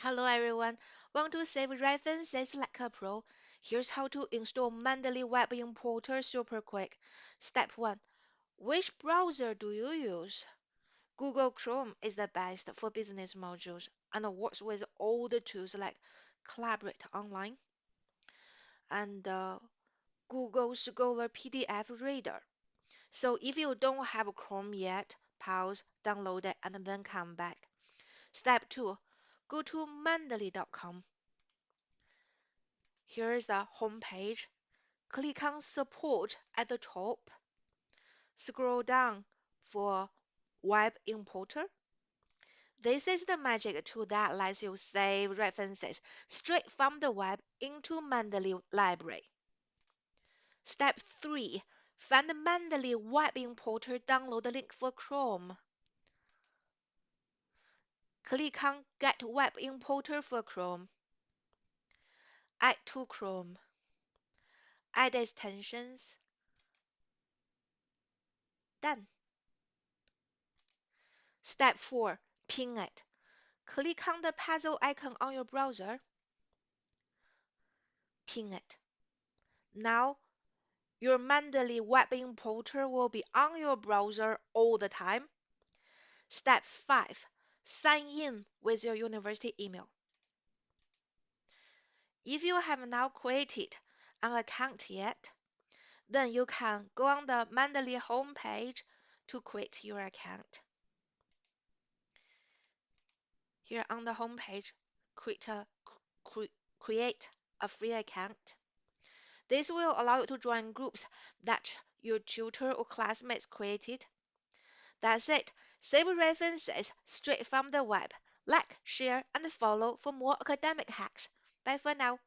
Hello everyone. Want to save references like a pro? Here's how to install Mendeley Web Importer super quick. Step 1. Which browser do you use? Google Chrome is the best for business modules and works with all the tools like Collaborate Online and Google Scholar PDF Reader. So if you don't have Chrome yet, pause, download it, and then come back. Step 2. Go to mendeley.com. Here's the home page. Click on Support at the top. Scroll down for Web Importer. This is the magic tool that lets you save references straight from the web into Mendeley Library. Step 3. Find the Mendeley Web Importer download link for Chrome. Click on Get Web Importer for Chrome. Add to Chrome. Add extensions. Done. Step 4. Pin it. Click on the puzzle icon on your browser. Pin it. Now, your Mendeley Web Importer will be on your browser all the time. Step 5. Sign in with your university email. If you have not created an account yet, then you can go on the Mendeley homepage to create your account. Here on the homepage, create a, create a free account. This will allow you to join groups that your tutor or classmates created. That's it. Save references straight from the web. Like, share, and follow for more academic hacks. Bye for now.